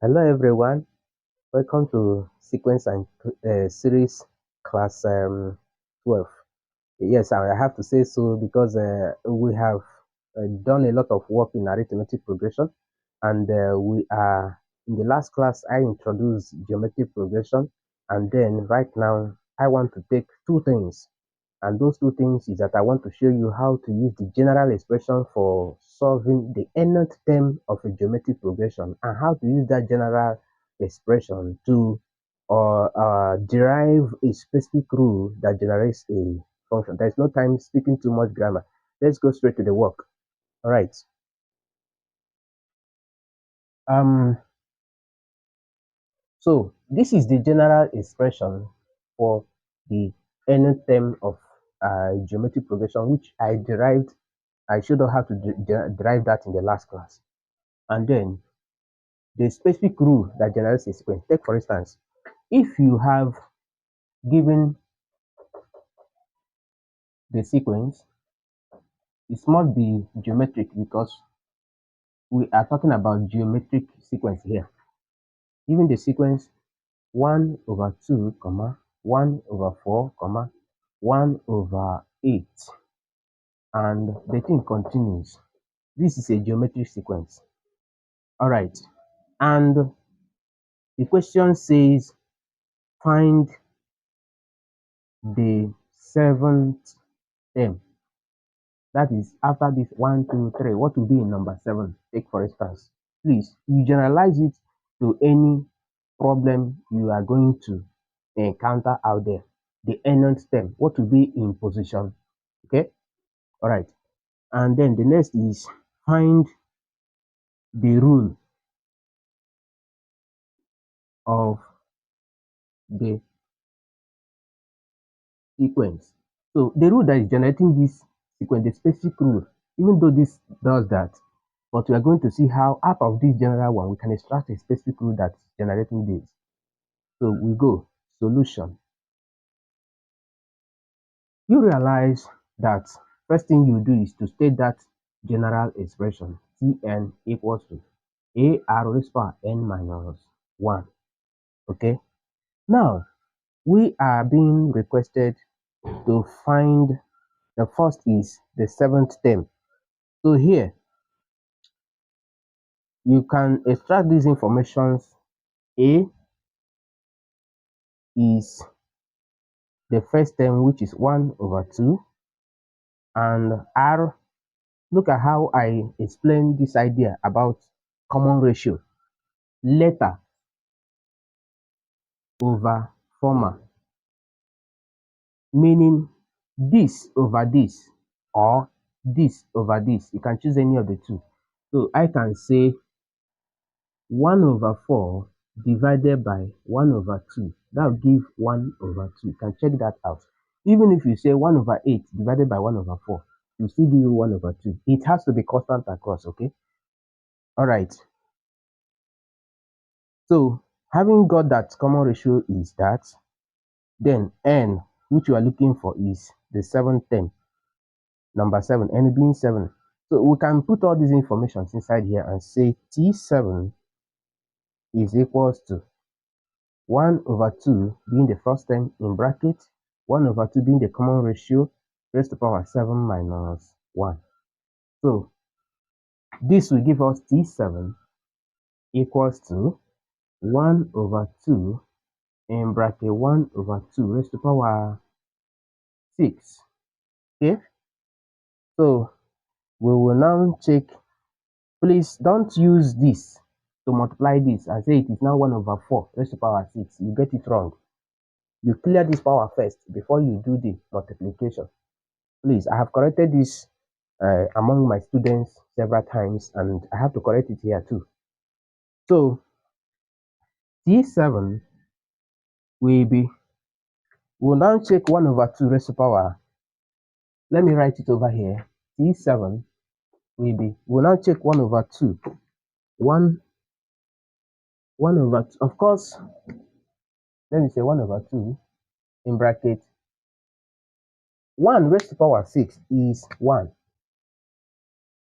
Hello everyone, welcome to sequence and series class 12. Yes, I have to say so because we have done a lot of work in arithmetic progression, and we are in the last class. I introduced geometric progression, and then right now I want to take two things, and those two things is that I want to show you how to use the general expression for solving the nth term of a geometric progression, and how to use that general expression to derive a specific rule that generates a function. There's no time speaking too much grammar. Let's go straight to the work. All right. Um. So this is the general expression for the nth term of geometric progression, which I derived. I showed you how to derive that in the last class. And then the specific rule that generates a sequence. Take for instance, if you have given the sequence, it must be geometric because we are talking about geometric sequence here. Given the sequence 1 over 2, 1 over 4, 1 over 8, and the thing continues. This is a geometric sequence. All right. And the question says find the seventh term. That is after this 1, 2, 3. What will be in number 7? Take for instance. Please, you generalize it to any problem you are going to encounter out there. The nth term, what will be in position? Okay. All right. And then the next is find the rule of the sequence. So the rule that is generating this sequence, the specific rule, even though this does that, but we are going to see how out of this general one we can extract a specific rule that's generating this. So we go solution. You realize that first thing you do is to state that general expression Tn equals to ar raised to power n minus 1. Okay. Now we are being requested to find the first is the seventh term. So here you can extract these informations. A is the first term, which is 1 over 2, and R, look at how I explained this idea about common ratio. Letter over former, meaning this over this or this over this. You can choose any of the two. So I can say 1 over 4 divided by 1 over 2. That will give 1 over 2. You can check that out. Even if you say 1 over 8 divided by 1 over 4, you still give you 1 over 2. It has to be constant across, okay? All right. So having got that common ratio is that, then n, which you are looking for, is the seventh term, number 7, n being 7. So we can put all these informations inside here and say T7 is equals to 1 over 2 being the first term in bracket, 1 over 2 being the common ratio, raised to power 7 minus 1. So this will give us T7 equals to 1 over 2 in bracket 1 over 2 raised to power 6. Okay, so we will now check. Please don't use this to multiply this and say it is now 1 over 4 raised to power 6. You get it wrong. You clear this power first before you do the multiplication. Please, I have corrected this among my students several times, and I have to correct it here too. So T7 will now check 1 over 2 raised to power. Let me write it over here. T7 will now check 1 over 2. 1 over 2. Of course, let me say 1 over 2 in bracket 1 raised to power 6 is 1.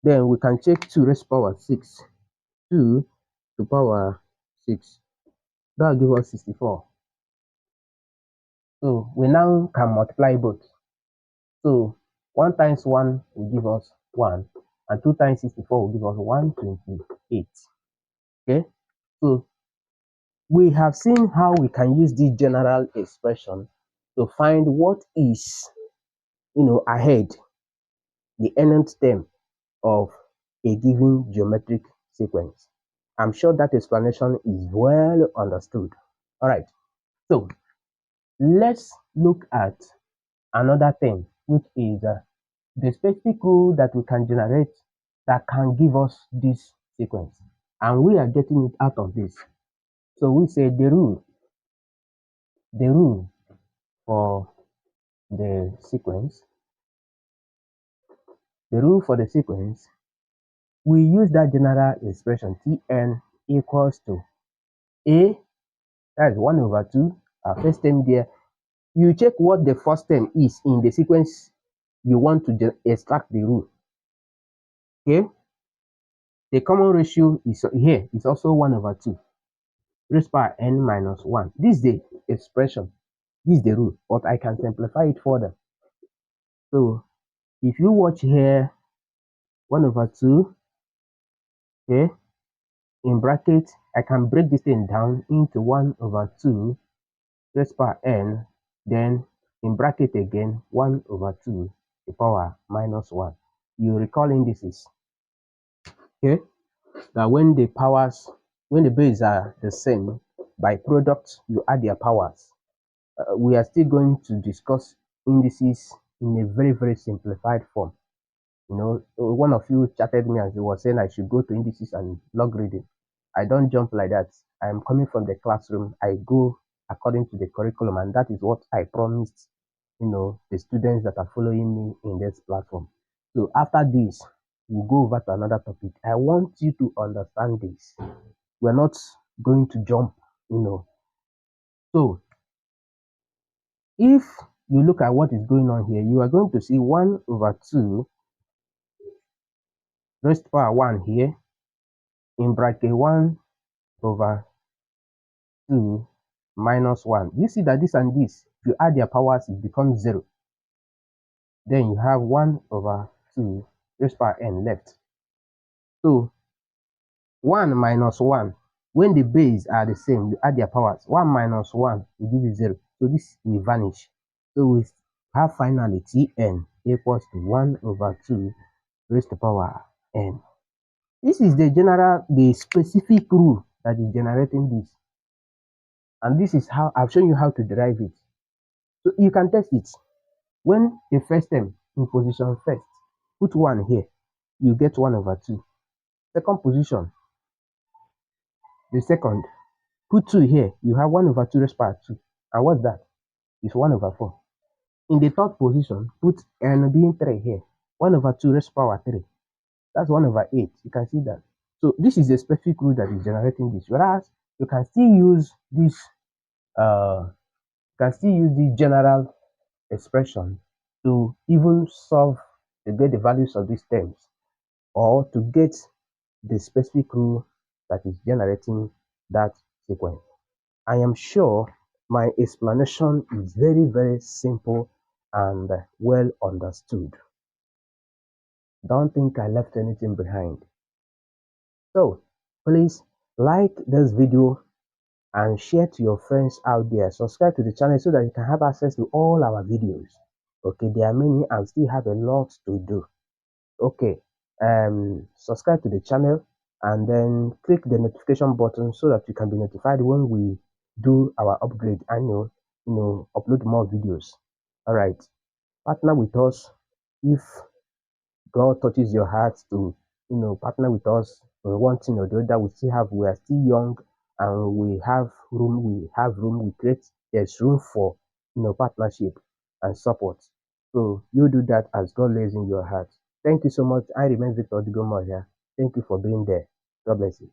Then we can check 2 raised to power 6. 2 to power 6. That will give us 64. So we now can multiply both. So 1 times 1 will give us 1, and 2 times 64 will give us 128. Okay, so we have seen how we can use this general expression to find what is, ahead, the nth term of a given geometric sequence. I'm sure that explanation is well understood. All right, so let's look at another thing, which is the specific rule that we can generate that can give us this sequence. And we are getting it out of this. So we say the rule for the sequence, we use that general expression Tn equals to A, that's 1 over 2, our first term there. You check what the first term is in the sequence you want to extract the rule. Okay, the common ratio is here, is also 1 over 2 raised power n minus 1. This is the expression, this is the rule, but I can simplify it further. So if you watch here, 1 over 2, okay, in bracket, I can break this thing down into 1 over 2 raised power n, then in bracket again, 1 over 2 the power minus 1. You recall indices, okay, that when the bases are the same, by product, you add their powers. We are still going to discuss indices in a very, very simplified form. One of you chatted me and he was saying I should go to indices and logarithm. I don't jump like that. I am coming from the classroom. I go according to the curriculum, and that is what I promised, the students that are following me in this platform. So after this, we'll go over to another topic. I want you to understand this. We're not going to jump, So if you look at what is going on here, you are going to see 1 over 2 raised to power 1 here, in bracket 1 over 2 minus 1. You see that this and this, if you add their powers, it becomes 0. Then you have 1 over 2 raised to power n left. So 1 minus 1, when the base are the same, you add their powers. 1 minus 1 will give you 0. So this will vanish. So we have finally Tn equals to 1 over 2 raised to power n. This is the specific rule that is generating this. And this is how I've shown you how to derive it. So you can test it. When the first term in position first, put 1 here, you get 1 over 2. Second position, the second, put 2 here, you have 1 over 2 raised to power 2. And what's that? It's 1 over 4. In the third position, put n being 3 here, 1 over 2 raised to power 3. That's 1 over 8. You can see that. So this is the specific rule that is generating this. Whereas you can still use this general expression to even solve to get the values of these terms, or to get the specific rule that is generating that sequence. I am sure my explanation is very, very simple and well understood. Don't think I left anything behind. So please like this video and share to your friends out there. Subscribe to the channel so that you can have access to all our videos. Okay, there are many and still have a lot to do. Okay, subscribe to the channel and then click the notification button so that you can be notified when we do our upgrade and upload more videos. All right, partner with us if God touches your heart to, partner with us in one thing or the other. We are still young and we have room, we create, there's room for, partnership and support. So you do that as God lays in your heart. Thank you so much. I remain Victor Digomor here. Thank you for being there. God bless you.